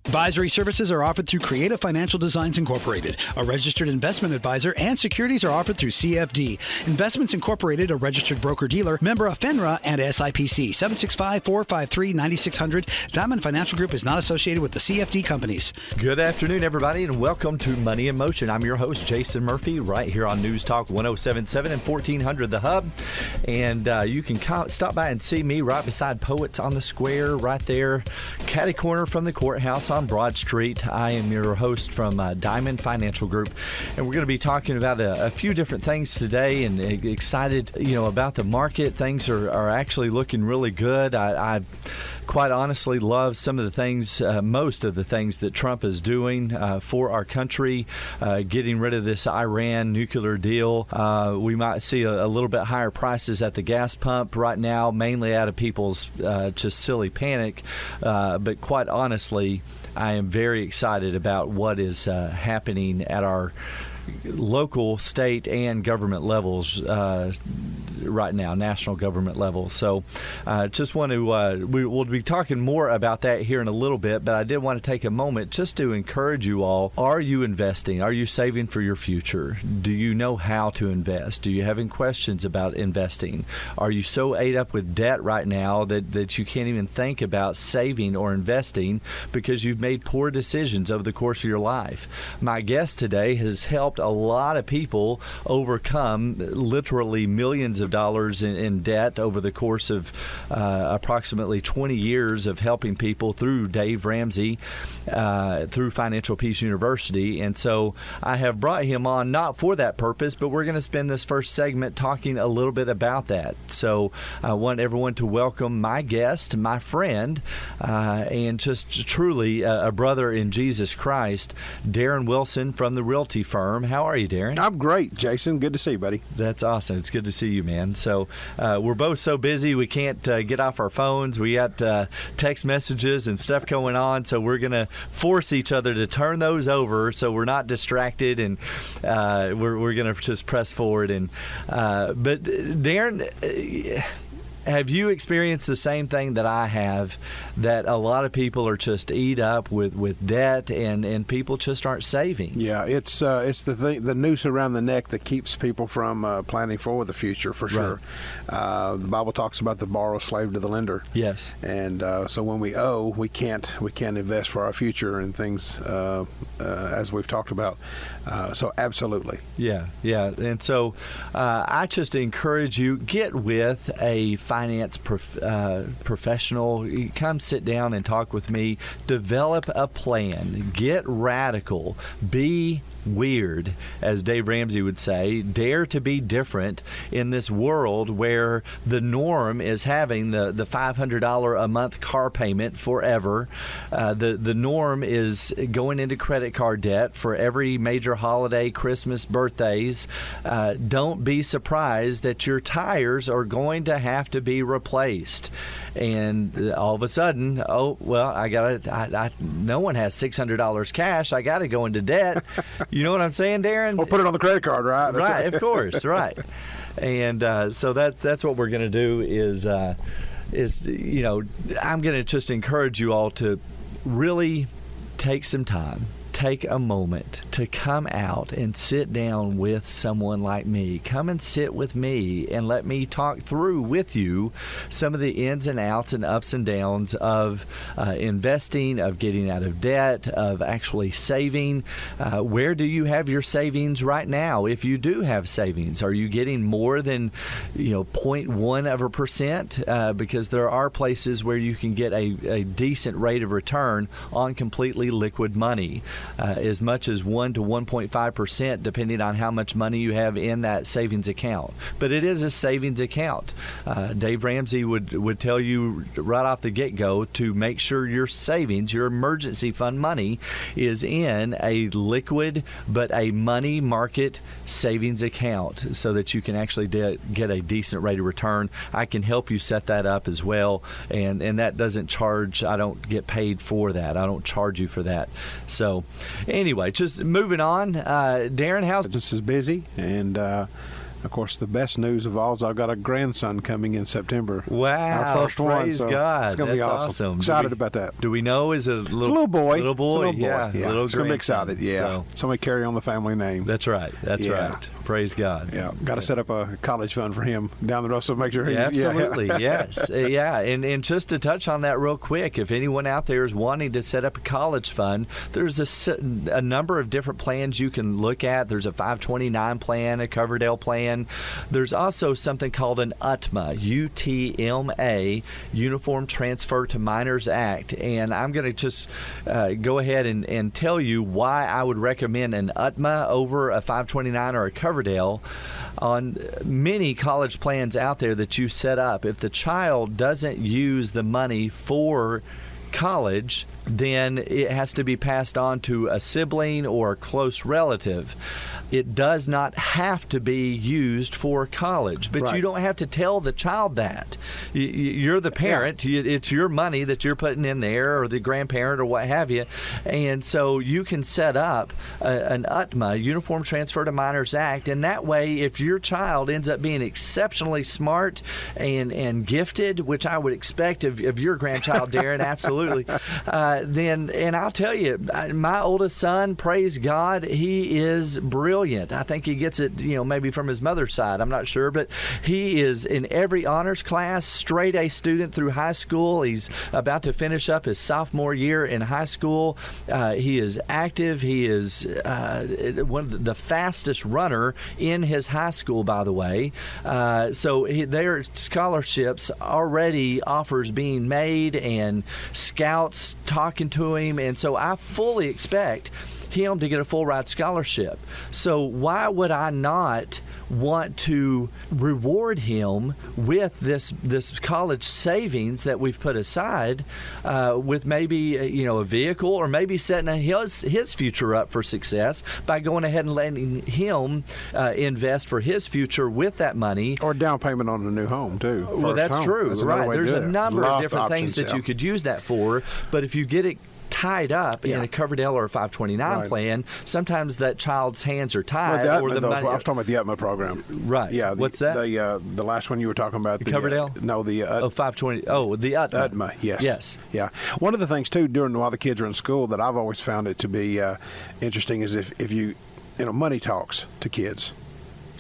Advisory services are offered through Creative Financial Designs Incorporated, a registered investment advisor, and securities are offered through CFD. Investments Incorporated, a registered broker-dealer, member of FINRA and SIPC. 765-453-9600. Diamond Financial Group is not associated with the CFD companies. Good afternoon, everybody, and welcome to Money in Motion. I'm your host, Jason Murphy, right here on News Talk 1077 and 1400 The Hub. And you can stop by and see me right beside Poets on the Square, right there, catty corner from the courthouse on Broad Street. I am your host from Diamond Financial Group, and we're going to be talking about a few different things today, and excited, about the market. Things are actually looking really good. I quite honestly love some of the things, most of the things that Trump is doing for our country, getting rid of this Iran nuclear deal. We might see a little bit higher prices at the gas pump right now, mainly out of people's just silly panic. But quite honestly, I am very excited about what is happening at our local, state, and government levels right now, national government levels. So just want to, we'll be talking more about that here in a little bit, but I did want to take a moment just to encourage you all. Are you investing? Are you saving for your future? Do you know how to invest? Do you have any questions about investing? Are you so ate up with debt right now that you can't even think about saving or investing because you've made poor decisions over the course of your life? My guest today has helped a lot of people overcome literally millions of dollars in debt over the course of approximately 20 years of helping people through Dave Ramsey, through Financial Peace University. And so I have brought him on not for that purpose, but we're going to spend this first segment talking a little bit about that. So I want everyone to welcome my guest, my friend, and just truly a brother in Jesus Christ, Darren Wilson from the Realty Firm. How are you, Darren? I'm great, Jason. Good to see you, buddy. That's awesome. It's good to see you, man. So we're both so busy we can't get off our phones. We got text messages and stuff going on, so we're going to force each other to turn those over so we're not distracted, and we're going to just press forward. And but Darren, have you experienced the same thing that I have, that a lot of people are just eat up with debt and people just aren't saving? Yeah, it's the noose around the neck that keeps people from planning for the future, for sure. Right. The Bible talks about the borrower slave to the lender. Yes. And so when we owe, we can't invest for our future and things as we've talked about. So absolutely. Yeah. And so I just encourage you, get with a finance professional. Come sit down and talk with me. Develop a plan. Get radical. Be weird, as Dave Ramsey would say. Dare to be different in this world where the norm is having the $500 a month car payment forever. The norm is going into credit card debt for every major holiday, Christmas, birthdays. Don't be surprised that your tires are going to have to be replaced. And all of a sudden, no one has $600 cash. I got to go into debt. You know what I'm saying, Darren? Or put it on the credit card, right? Right, of course, right. And so that's what we're going to do is I'm going to just encourage you all to really take some time. Take a moment to come out and sit down with someone like me. Come and sit with me and let me talk through with you some of the ins and outs and ups and downs of investing, of getting out of debt, of actually saving. Where do you have your savings right now? If you do have savings, are you getting more than 0.1%? Because there are places where you can get a decent rate of return on completely liquid money. As much as 1 to 1.5%, depending on how much money you have in that savings account. But it is a savings account. Dave Ramsey would tell you right off the get-go to make sure your savings, your emergency fund money, is in a liquid but a money market savings account so that you can actually get a decent rate of return. I can help you set that up as well, and that doesn't charge. I don't get paid for that. I don't charge you for that. So anyway, just moving on. Darren, how's just as busy and Of course, the best news of all is I've got a grandson coming in September. Wow. Our first one. Praise God. It's going to be awesome. Excited about that. Do we know? Is it a little boy? Little boy. Yeah. Little It's going to be excited. Yeah. So. Somebody carry on the family name. That's right. That's right. Praise God. Yeah. Got to set up a college fund for him down the road, so make sure he's... Absolutely. Yes. Yeah. And just to touch on that real quick, if anyone out there is wanting to set up a college fund, there's a number of different plans you can look at. There's a 529 plan, a Coverdale plan. There's also something called an UTMA, UTMA, Uniform Transfer to Minors Act. And I'm going to just go ahead and tell you why I would recommend an UTMA over a 529 or a Coverdale. On many college plans out there that you set up, if the child doesn't use the money for college, then it has to be passed on to a sibling or a close relative. It does not have to be used for college, but you don't have to tell the child that. You're the parent. It's your money that you're putting in there, or the grandparent, or what have you. And so you can set up an UTMA, Uniform Transfer to Minors Act, and that way, if your child ends up being exceptionally smart and gifted, which I would expect of your grandchild, Darren, absolutely, then, and I'll tell you, my oldest son, praise God, he is brilliant. I think he gets it, maybe from his mother's side. I'm not sure, but he is in every honors class, straight A student through high school. He's about to finish up his sophomore year in high school. He is active. He is one of the fastest runner in his high school, by the way. So their scholarships already offers being made, and scouts talking to him, and so I fully expect him to get a full ride scholarship. So why would I not want to reward him with this college savings that we've put aside, with maybe a vehicle, or maybe setting his future up for success by going ahead and letting him invest for his future with that money, or down payment on a new home too. Well, that's true. Right? There's a number of different things that you could use that for, but if you get it tied up in a Coverdale or a 529 plan, sometimes that child's hands are tied. Well, or the money. I was talking about the UTMA program. Right. Yeah. What's that? The last one you were talking about. The Coverdale? No, the 520. Oh, the UTMA. UTMA. Yes. Yes. Yeah. One of the things too, while the kids are in school, that I've always found it to be interesting is if you money talks to kids.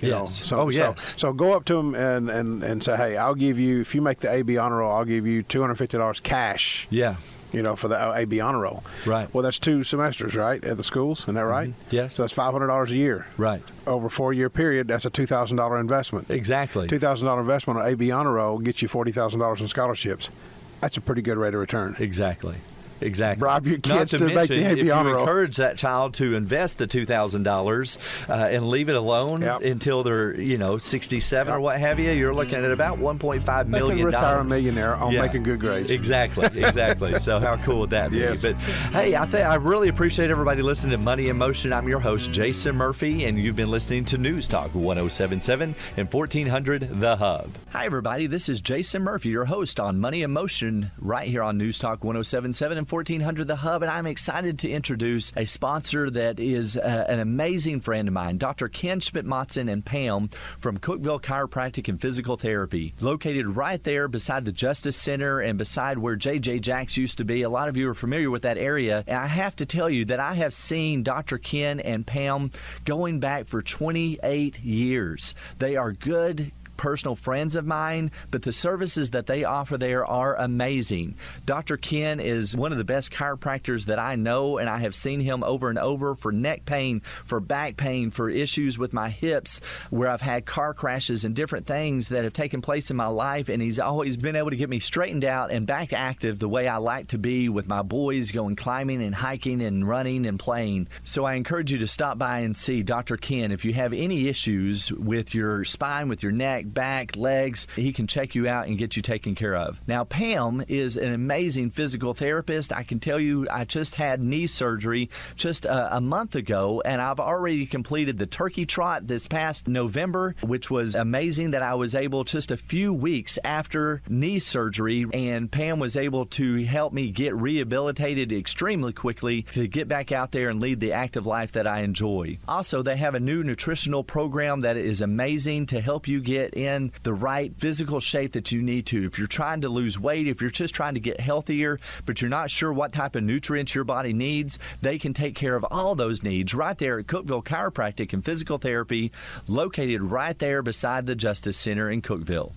Yes. So go up to them and say, hey, I'll give you, if you make the AB honor roll, I'll give you $250 cash. Yeah. For the AB honor roll. Right. Well, that's 2 semesters, right, at the schools? Isn't that right? Yes. So that's $500 a year. Right. Over a 4-year period, that's a $2,000 investment. Exactly. $2,000 investment on AB honor roll gets you $40,000 in scholarships. That's a pretty good rate of return. Exactly. Bribe your kids to make the AB honor roll. If you encourage that child to invest the $2,000 and leave it alone until they're 67 or what have you, you're looking at about $1.5 million. They can retire a millionaire on making good grades. Exactly. So how cool would that be? Yes. But hey, I really appreciate everybody listening to Money in Motion. I'm your host, Jason Murphy, and you've been listening to News Talk 1077 and 1400 The Hub. Hi everybody, this is Jason Murphy, your host on Money in Motion, right here on News Talk 1077 and 1400 The Hub, and I'm excited to introduce a sponsor that is an amazing friend of mine, Dr. Ken Schmidt-Matzen and Pam from Cookeville Chiropractic and Physical Therapy, located right there beside the Justice Center and beside where J.J. Jack's used to be. A lot of you are familiar with that area, and I have to tell you that I have seen Dr. Ken and Pam going back for 28 years. They are good personal friends of mine, but the services that they offer there are amazing. Dr. Ken is one of the best chiropractors that I know, and I have seen him over and over for neck pain, for back pain, for issues with my hips, where I've had car crashes and different things that have taken place in my life, and he's always been able to get me straightened out and back active the way I like to be with my boys, going climbing and hiking and running and playing. So I encourage you to stop by and see Dr. Ken if you have any issues with your spine, with your neck, back, legs. He can check you out and get you taken care of. Now, Pam is an amazing physical therapist. I can tell you, I just had knee surgery just a month ago, and I've already completed the turkey trot this past November, which was amazing that I was able just a few weeks after knee surgery, and Pam was able to help me get rehabilitated extremely quickly to get back out there and lead the active life that I enjoy. Also, they have a new nutritional program that is amazing to help you get in the right physical shape that you need to. If you're trying to lose weight, if you're just trying to get healthier, but you're not sure what type of nutrients your body needs, they can take care of all those needs right there at Cookeville Chiropractic and Physical Therapy, located right there beside the Justice Center in Cookeville.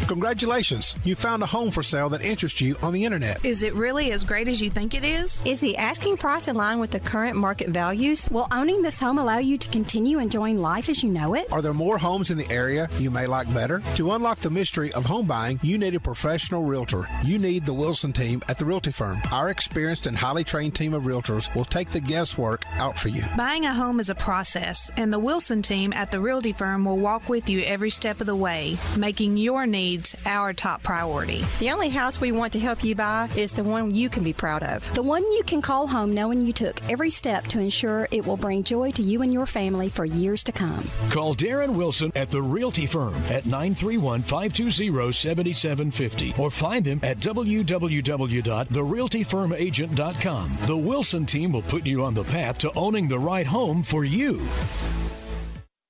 Congratulations, you found a home for sale that interests you on the internet. Is it really as great as you think it is? Is the asking price in line with the current market values? Will owning this home allow you to continue enjoying life as you know it? Are there more homes in the area you may like better? To unlock the mystery of home buying, you need a professional realtor. You need the Wilson team at the Realty Firm. Our experienced and highly trained team of realtors will take the guesswork out for you. Buying a home is a process, and the Wilson team at the Realty Firm will walk with you every step of the way, making your needs our top priority. The only house we want to help you buy is the one you can be proud of. The one you can call home knowing you took every step to ensure it will bring joy to you and your family for years to come. Call Darren Wilson at the Realty Firm at 931-520-7750 or find them at www.therealtyfirmagent.com. The Wilson team will put you on the path to owning the right home for you.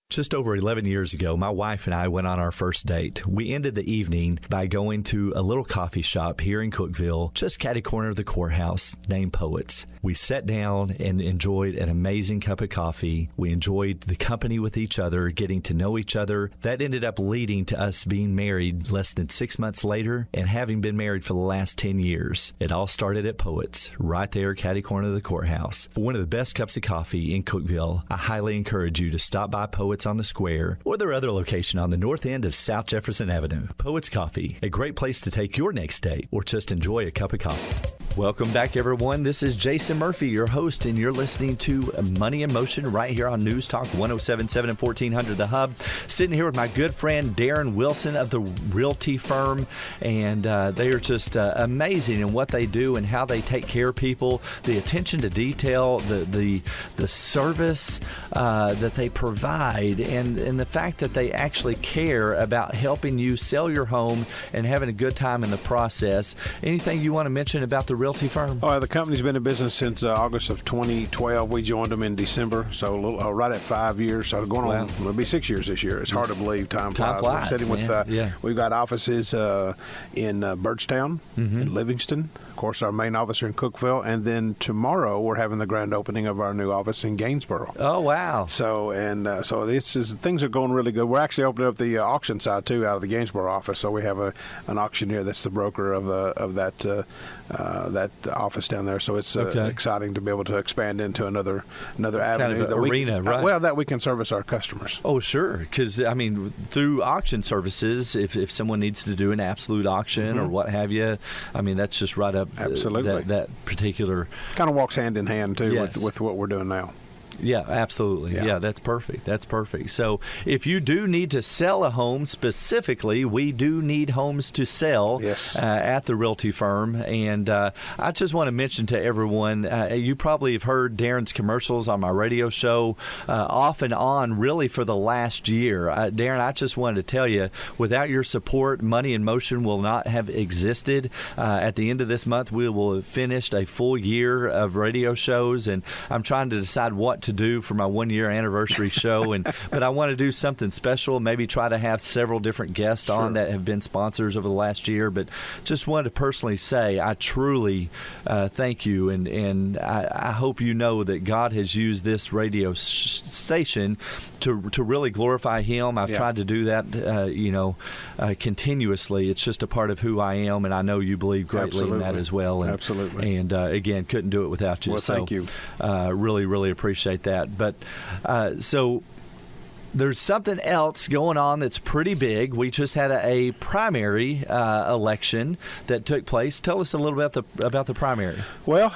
Just over 11 years ago, my wife and I went on our first date. We ended the evening by going to a little coffee shop here in Cookeville, just catty corner of the courthouse, named Poets. We sat down and enjoyed an amazing cup of coffee. We enjoyed the company with each other, getting to know each other. That ended up leading to us being married less than 6 months later and having been married for the last 10 years. It all started at Poets, right there, catty corner of the courthouse. For one of the best cups of coffee in Cookeville, I highly encourage you to stop by Poets on the Square or their other location on the north end of South Jefferson Avenue. Poets Coffee, a great place to take your next date or just enjoy a cup of coffee. Welcome back, everyone. This is Jason Murphy, your host, and you're listening to Money in Motion right here on News Talk 107.7 and 1400 The Hub. Sitting here with my good friend Darren Wilson of the Realty Firm, and they are just amazing in what they do and how they take care of people, the attention to detail, the service that they provide, and the fact that they actually care about helping you sell your home and having a good time in the process. Anything you want to mention about the Realty Firm? The company's been in business since August of 2012. We joined them in December, so right at 5 years. So going on, it'll be 6 years this year. It's hard to believe. Time flies. We're sitting with, we've got offices in Birdstown, in Livingston. Of course, our main office here in Cookeville, and then tomorrow we're having the grand opening of our new office in Gainesboro. Oh wow! So things are going really good. We're actually opening up the auction side too out of the Gainesboro office. So we have an auctioneer that's the broker of that office down there. So it's exciting to be able to expand into another avenue, kind of arena, right? That we can service our customers. Oh, sure. Because I mean, through auction services, if someone needs to do an absolute auction or what have you, I mean, that's just right up. Absolutely. That particular kind of walks hand in hand too with what we're doing now. Yeah, absolutely. Yeah, that's perfect. That's perfect. So if you do need to sell a home specifically, we do need homes to sell at the Realty Firm. And I just want to mention to everyone, you probably have heard Darren's commercials on my radio show off and on really for the last year. Darren, I just wanted to tell you, without your support, Money in Motion will not have existed. At the end of this month, we will have finished a full year of radio shows, and I'm trying to decide what to do for my 1 year anniversary show, but I want to do something special, maybe try to have several different guests on that have been sponsors over the last year. But just wanted to personally say I truly thank you, and I hope you know that God has used this radio station to really glorify Him. I've tried to do that continuously. It's just a part of who I am, and I know you believe greatly in that as well. And, Absolutely. And again, couldn't do it without you. Well, so thank you. Really, really appreciate that. But so there's something else going on that's pretty big. We just had a primary election that took place. Tell us a little bit about the primary. Well,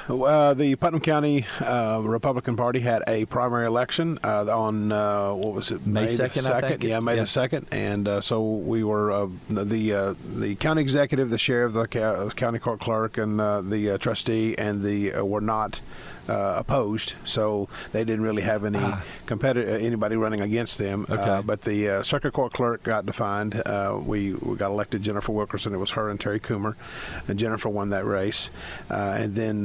the Putnam County Republican Party had a primary election on what was it? May 2nd, I think. Yeah, May the 2nd, and so we were the county executive, the sheriff, the county court clerk, and the trustee, and were not opposed, so they didn't really have any anybody running against them. Okay. But the circuit court clerk got defined. We got elected Jennifer Wilkerson. It was her and Terry Coomer, and Jennifer won that race. And then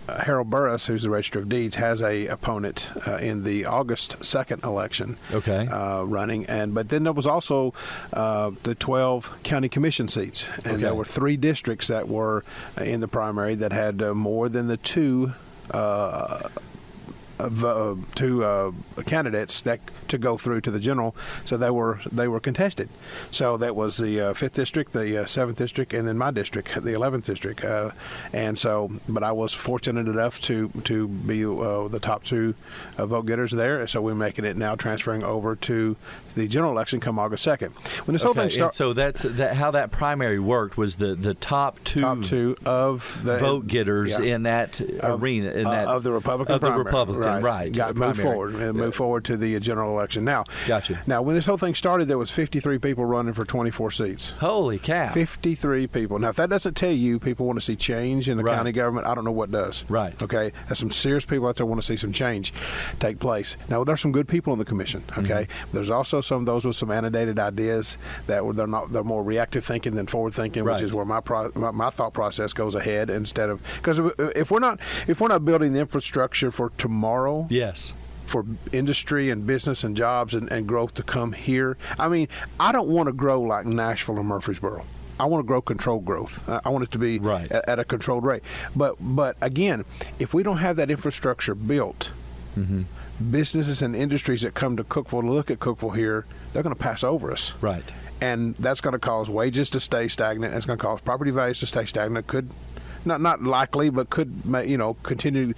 Harold Burris, who's the Register of Deeds, has a opponent in the August 2nd election. Okay. Running, but then there was also the 12 county commission seats, and there were 3 districts that were in the primary that had more than the two candidates that to go through to the general, so they were contested. So that was the 5th district, the 7th district, and then my district, the 11th district. And so, but I was fortunate enough to be the top 2 vote getters there. So we're making it now, transferring over to the general election come August 2nd. When this whole thing started, so that's how that primary worked was the top two of the vote getters in that arena of the Republican primary. Right. Got moved forward to the general election. Now, gotcha. Now, when this whole thing started, there was 53 people running for 24 seats. Holy cow! 53 people. Now, if that doesn't tell you people want to see change in the county government, I don't know what does. Right. Okay. There's some serious people out there want to see some change take place. Now, there's some good people in the commission. Okay. Mm-hmm. There's also some of those with some annotated ideas that they're more reactive thinking than forward thinking, which is where my thought process goes ahead instead of, because if we're not building the infrastructure for tomorrow. Yes. For industry and business and jobs and growth to come here. I mean, I don't want to grow like Nashville or Murfreesboro. I want to grow controlled growth. I want it to be at a controlled rate. But again, if we don't have that infrastructure built, businesses and industries that come to Cookeville to look at Cookeville here, they're going to pass over us. Right. And that's going to cause wages to stay stagnant. It's going to cause property values to stay stagnant. Could not likely, but could continue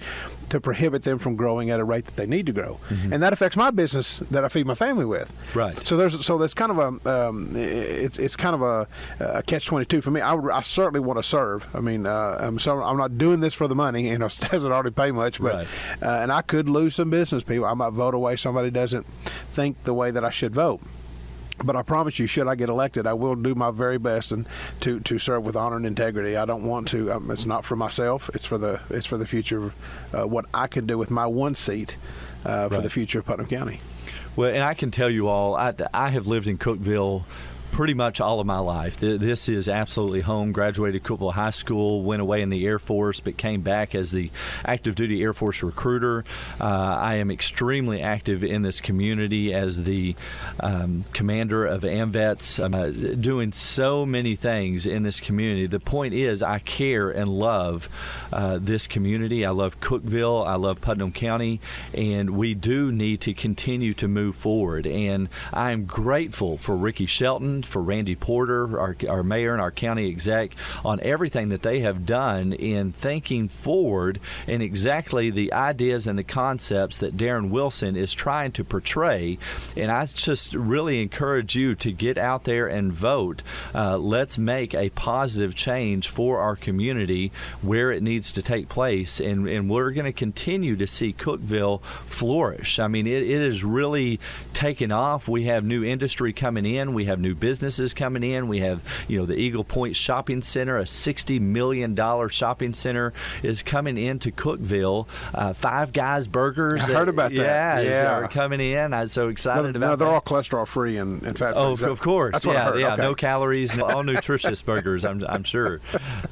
to prohibit them from growing at a rate that they need to grow, and that affects my business that I feed my family with. Right. So there's kind of a it's kind of a catch-22 for me. I certainly want to serve. I mean, I'm not doing this for the money. It doesn't already pay much, but and I could lose some business people. I might vote away somebody who doesn't think the way that I should vote. But I promise you, should I get elected, I will do my very best and to serve with honor and integrity. I don't want to. It's not for myself. It's for the future of what I can do with my one seat for the future of Putnam County. Well, and I can tell you all, I have lived in Cookeville pretty much all of my life. This is absolutely home. Graduated Cookeville High School, went away in the Air Force, but came back as the active duty Air Force recruiter. I am extremely active in this community as the commander of AMVETS, doing so many things in this community. The point is, I care and love this community. I love Cookeville. I love Putnam County, and we do need to continue to move forward. And I am grateful for Ricky Shelton, for Randy Porter, our mayor and our county exec, on everything that they have done in thinking forward in exactly the ideas and the concepts that Darren Wilson is trying to portray. And I just really encourage you to get out there and vote. Let's make a positive change for our community where it needs to take place, and we're going to continue to see Cookeville flourish. I mean, it is really taken off. We have new industry coming in. We have new businesses coming in. We have, the Eagle Point Shopping Center, a $60 million shopping center, is coming into Cookeville. Five Guys Burgers. I heard about that. Are coming in. I'm so excited about that. They're all cholesterol free and fat free. Oh, of course. That's what I heard. Okay. No calories, all nutritious burgers. I'm sure.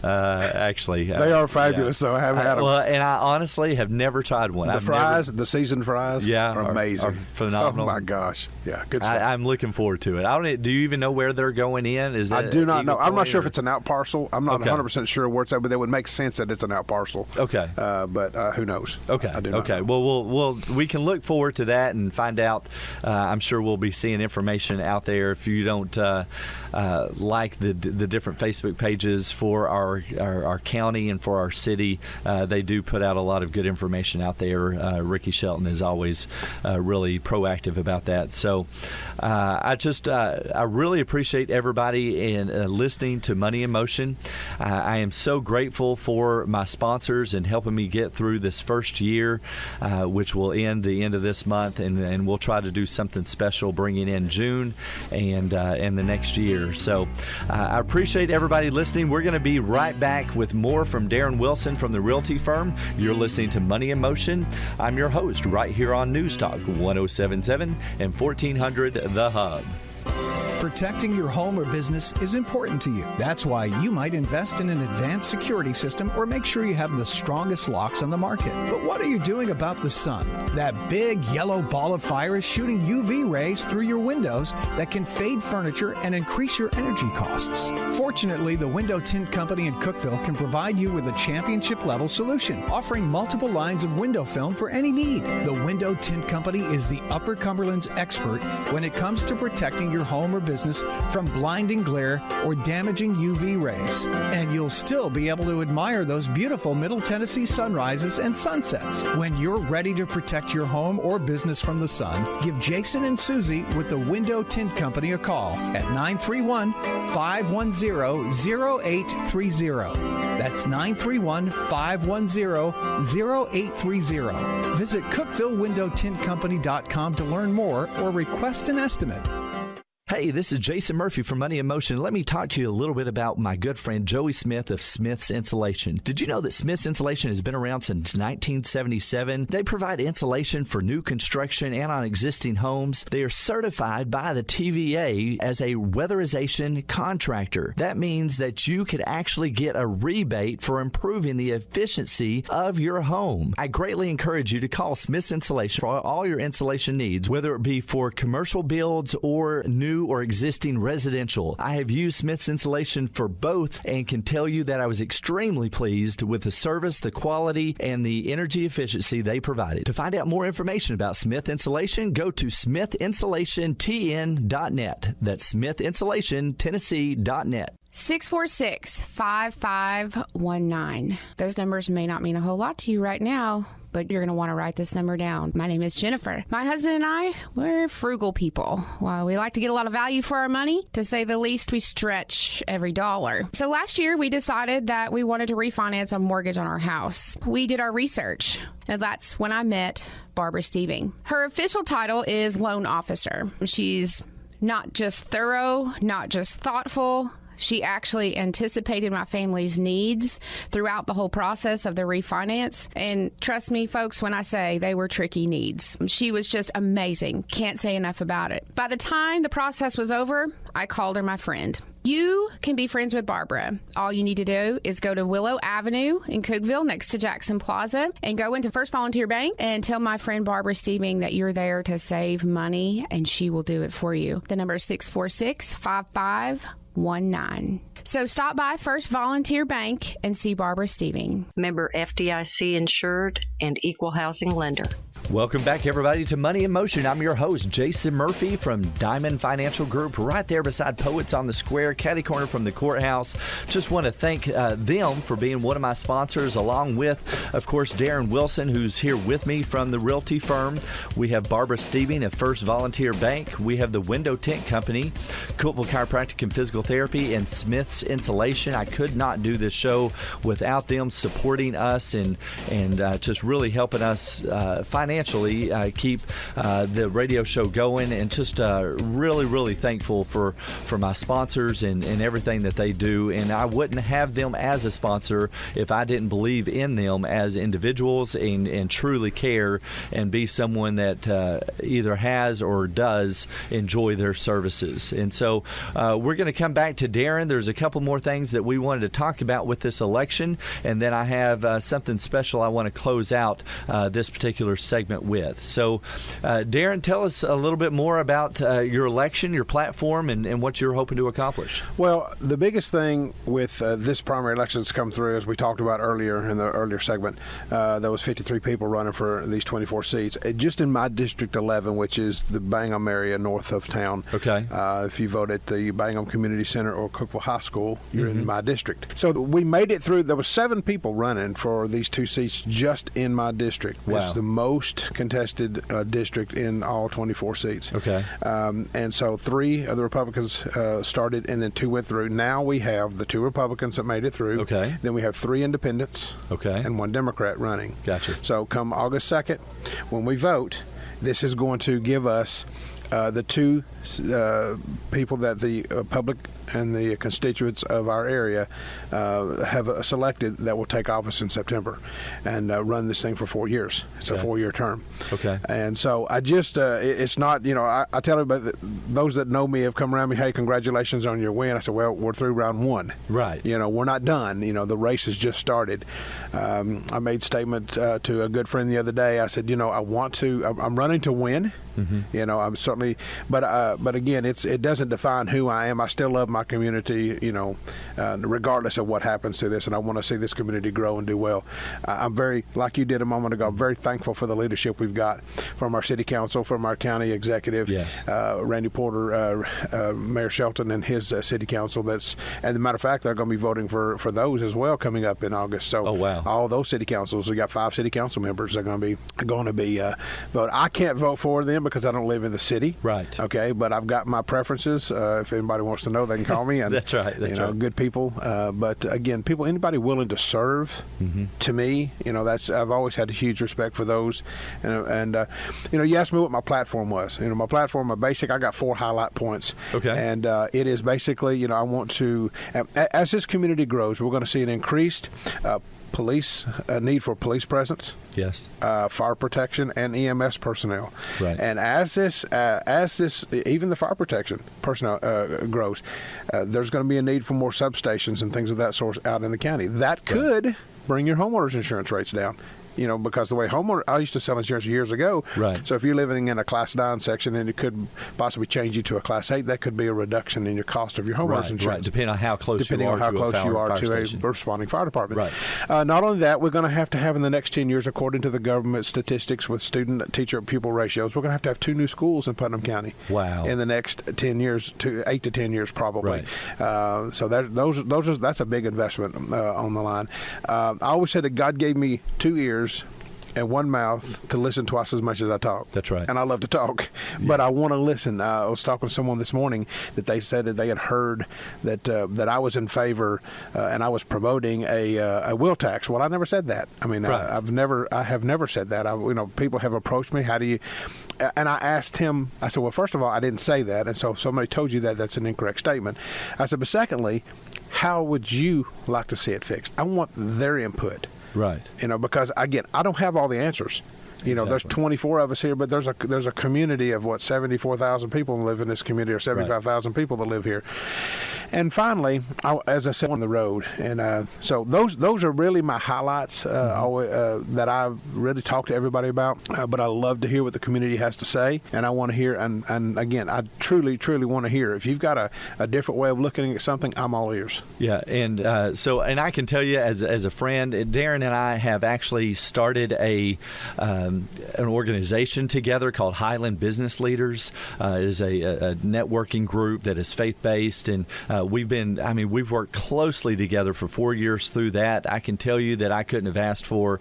Actually, they are fabulous. So I haven't had them. Well, and I honestly have never tried one. The seasoned fries, are amazing, are phenomenal. Oh my gosh, yeah, good stuff. I'm looking forward to it. Do you even know where they're going in? Is that I do not know. I'm not sure or? if it's an out parcel. I'm not 100% sure where it's at, but it would make sense that it's an out parcel. Okay. But who knows? Okay. I do not know. Well, we can look forward to that and find out. I'm sure we'll be seeing information out there. If you don't like the different Facebook pages for our county and for our city, they do put out a lot of good information out there. Ricky Shelton is always really proactive about that. So I really appreciate everybody in listening to Money in Motion. I am so grateful for my sponsors and helping me get through this first year, which will end the end of this month, and we'll try to do something special bringing in June and the next year. So I appreciate everybody listening. We're going to be right back with more from Darren Wilson from the Realty Firm. You're listening to Money in Motion. I'm your host right here on News Talk 1077 and 1400 The Hub. Protecting your home or business is important to you. That's why you might invest in an advanced security system or make sure you have the strongest locks on the market. But what are you doing about the sun? That big yellow ball of fire is shooting UV rays through your windows that can fade furniture and increase your energy costs. Fortunately, the Window Tint Company in Cookeville can provide you with a championship-level solution, offering multiple lines of window film for any need. The Window Tint Company is the Upper Cumberland's expert when it comes to protecting your home or business from blinding glare or damaging UV rays. And you'll still be able to admire those beautiful Middle Tennessee sunrises and sunsets. When you're ready to protect your home or business from the sun, give Jason and Susie with the Window Tint Company a call at 931-510-0830. That's 931-510-0830. Visit CookevilleWindowTintCompany.com to learn more or request an estimate. Hey, this is Jason Murphy from Money in Motion. Let me talk to you a little bit about my good friend Joey Smith of Smith's Insulation. Did you know that Smith's Insulation has been around since 1977? They provide insulation for new construction and on existing homes. They are certified by the TVA as a weatherization contractor. That means that you could actually get a rebate for improving the efficiency of your home. I greatly encourage you to call Smith's Insulation for all your insulation needs, whether it be for commercial builds or new or existing residential. I have used Smith's Insulation for both and can tell you that I was extremely pleased with the service, the quality, and the energy efficiency they provided. To find out more information about Smith Insulation, go to smithinsulationtn.net. That's smithinsulationtennessee.net. 646-5519. Those numbers may not mean a whole lot to you right now, but you're going to want to write this number down. My name is Jennifer. My husband and I, we're frugal people. While we like to get a lot of value for our money, to say the least, we stretch every dollar. So last year, we decided that we wanted to refinance a mortgage on our house. We did our research, and that's when I met Barbara Steeving. Her official title is loan officer. She's not just thorough, not just thoughtful. She actually anticipated my family's needs throughout the whole process of the refinance. And trust me, folks, when I say they were tricky needs. She was just amazing. Can't say enough about it. By the time the process was over, I called her my friend. You can be friends with Barbara. All you need to do is go to Willow Avenue in Cookeville next to Jackson Plaza and go into First Volunteer Bank and tell my friend Barbara Steeving that you're there to save money, and she will do it for you. The number is 646-5519. So stop by First Volunteer Bank and see Barbara Steeving. Member FDIC insured and equal housing lender. Welcome back, everybody, to Money in Motion. I'm your host, Jason Murphy from Diamond Financial Group, right there beside Poets on the Square, catty corner from the courthouse. Just want to thank them for being one of my sponsors, along with, of course, Darren Wilson, who's here with me from the Realty Firm. We have Barbara Steeving of First Volunteer Bank. We have the Window Tint Company, Cookeville Chiropractic and Physical Therapy, and Smith's Insulation. I could not do this show without them supporting us and just really helping us financially keep the radio show going, and just really thankful for my sponsors and everything that they do. And I wouldn't have them as a sponsor if I didn't believe in them as individuals and truly care and be someone that either has or does enjoy their services. And so we're going to come come back to Darren. There's a couple more things that we wanted to talk about with this election, and then I have something special I want to close out this particular segment with. So, Darren, tell us a little bit more about your election, your platform, and what you're hoping to accomplish. Well, the biggest thing with this primary election that's come through, as we talked about earlier in the earlier segment, there was 53 people running for these 24 seats. Just in my District 11, which is the Bangham area north of town. Okay. If you vote at the Bangham Community Center or Cookeville High School, you're in my district. So we made it through. There were 7 people running for these 2 seats just in my district. Wow. It's the most contested district in all 24 seats. Okay. And so 3 of the Republicans started, and then 2 went through. Now we have the 2 Republicans that made it through. Okay. Then we have 3 independents. Okay. And 1 Democrat running. Gotcha. So come August 2nd, when we vote, this is going to give us the 2 people that the public and the constituents of our area have selected that will take office in September and run this thing for 4 years. It's a 4-year term. Okay. And so I just, it's not, I tell everybody, those that know me have come around me, hey, congratulations on your win. I said, well, we're through round 1. Right. We're not done. The race has just started. I made a statement to a good friend the other day. I said, I'm running to win. Mm-hmm. I'm certainly, but again, it doesn't define who I am. I still love my community, regardless of what happens to this, and I want to see this community grow and do well. I'm very, like you did a moment ago, I'm very thankful for the leadership we've got from our city council, from our county executive, yes. Randy Porter, Mayor Shelton, and his city council. And as a matter of fact, they're going to be voting for those as well coming up in August. So, oh, wow. All those city councils, we got 5 city council members that are going to be vote. I can't vote for them because I don't live in the city. Right. Okay, but I've got my preferences. If anybody wants to know, they can call me. And, That's right. Good people. But again, anybody willing to serve, to me, I've always had a huge respect for those. And you asked me what my platform was. My platform, I got 4 highlight points. Okay. And it is basically, I want to, as this community grows, we're going to see an increased need for police presence. Yes. Fire protection and EMS personnel. Right. And as this, even the fire protection personnel grows, there's going to be a need for more substations and things of that sort out in the county. That could bring your homeowners insurance rates down. Because the way I used to sell insurance years ago. Right. So if you're living in a Class 9 section and it could possibly change you to a Class 8, that could be a reduction in your cost of your homeowners insurance. Right, depending on how close you are to a responding fire department. Right. Not only that, we're going to have in the next 10 years, according to the government statistics with student-teacher-pupil ratios, we're going to have 2 new schools in Putnam County. Wow. In the next 10 years, 8 to 10 years probably. Right. So that's a big investment on the line. I always said that God gave me 2 ears and 1 mouth to listen twice as much as I talk. That's right. And I love to talk, but I want to listen. I was talking to someone this morning that they said that they had heard that I was in favor and I was promoting a will tax. Well, I never said that. I mean, right. I have never said that. People have approached me. How do you? And I asked him. I said, well, first of all, I didn't say that, and so if somebody told you that, that's an incorrect statement. I said, but secondly, how would you like to see it fixed? I want their input. Right. Because again, I don't have all the answers. Exactly. There's 24 of us here, but there's a community of 74,000 people live in this community, or 75,000 people that live here. And finally, as I said, on the road, and so those are really my highlights that I really talk to everybody about. But I love to hear what the community has to say, and I want to hear. And again, I truly want to hear. If you've got a different way of looking at something, I'm all ears. Yeah, and and I can tell you as a friend, Darren and I have actually started an organization together called Highland Business Leaders. It is a networking group that is faith-based, and we've worked closely together for 4 years through that. I can tell you that I couldn't have asked for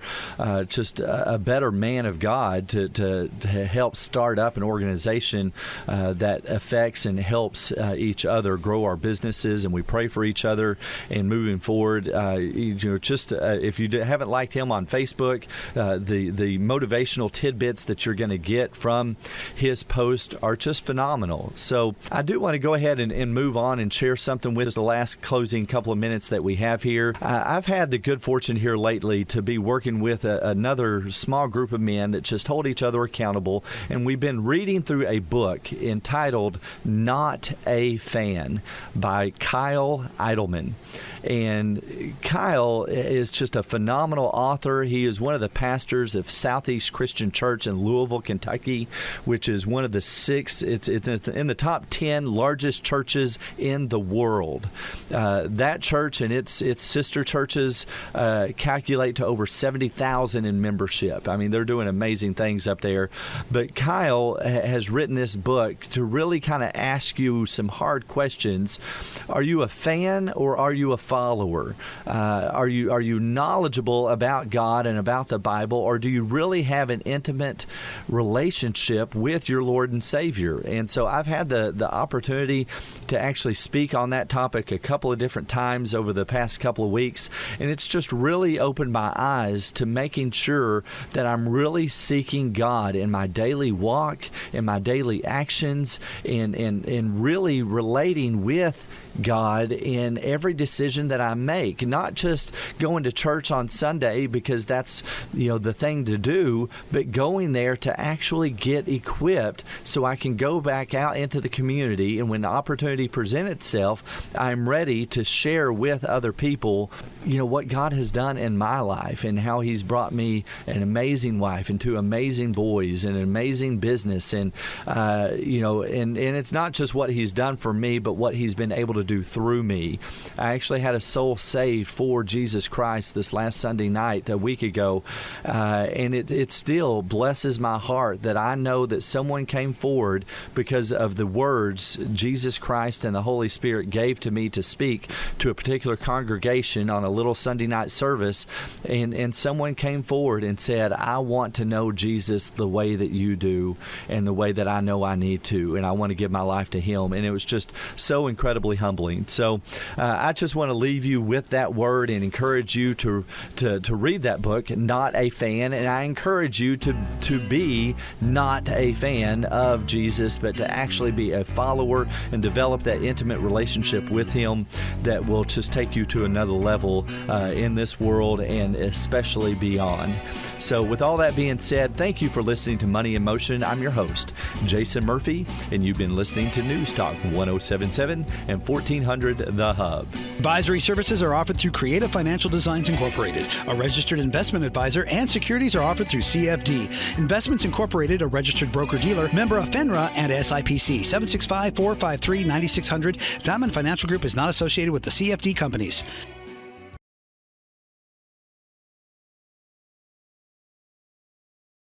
just a better man of God to help start up an organization that affects and helps each other grow our businesses, and we pray for each other. And moving forward, if you haven't liked him on Facebook, the motivational tidbits that you're going to get from his post are just phenomenal. So I do want to go ahead and move on and share some something with us the last closing couple of minutes that we have here. I've had the good fortune here lately to be working with another small group of men that just hold each other accountable, and we've been reading through a book entitled Not a Fan by Kyle Idleman. And Kyle is just a phenomenal author. He is one of the pastors of Southeast Christian Church in Louisville, Kentucky, which is one of the it's in the top 10 largest churches in the world. That church and its sister churches calculate to over 70,000 in membership. I mean, they're doing amazing things up there. But Kyle has written this book to really kind of ask you some hard questions. Are you a fan or are you a follower? Are you knowledgeable about God and about the Bible, or do you really have an intimate relationship with your Lord and Savior? And so I've had the opportunity to actually speak on that topic a couple of different times over the past couple of weeks, and it's just really opened my eyes to making sure that I'm really seeking God in my daily walk, in my daily actions, and really relating with God in every decision that I make. Not just going to church on Sunday because that's the thing to do, but going there to actually get equipped so I can go back out into the community, and when the opportunity presents itself, I'm ready to share with other people what God has done in my life and how He's brought me an amazing wife and 2 amazing boys and an amazing business, and and it's not just what He's done for me, but what He's been able to do through me. I actually had a soul saved for Jesus Christ this last Sunday night a week ago, and it still blesses my heart that I know that someone came forward because of the words Jesus Christ and the Holy Spirit gave to me to speak to a particular congregation on a little Sunday night service, and someone came forward and said, I want to know Jesus the way that you do and the way that I know I need to, and I want to give my life to Him. And it was just so incredibly humbling. So I just want to leave you with that word and encourage you to read that book, Not a Fan, and I encourage you to be not a fan of Jesus, but to actually be a follower and develop that intimate relationship with Him that will just take you to another level in this world and especially beyond. So with all that being said, thank you for listening to Money in Motion. I'm your host, Jason Murphy, and you've been listening to News Talk 107.7 and 1400 The Hub. Advisory services are offered through Creative Financial Designs Incorporated, a registered investment advisor, and securities are offered through CFD. Investments Incorporated, a registered broker-dealer, member of FINRA and SIPC. 765-453-9600. Diamond Financial Group is not associated with the CFD companies.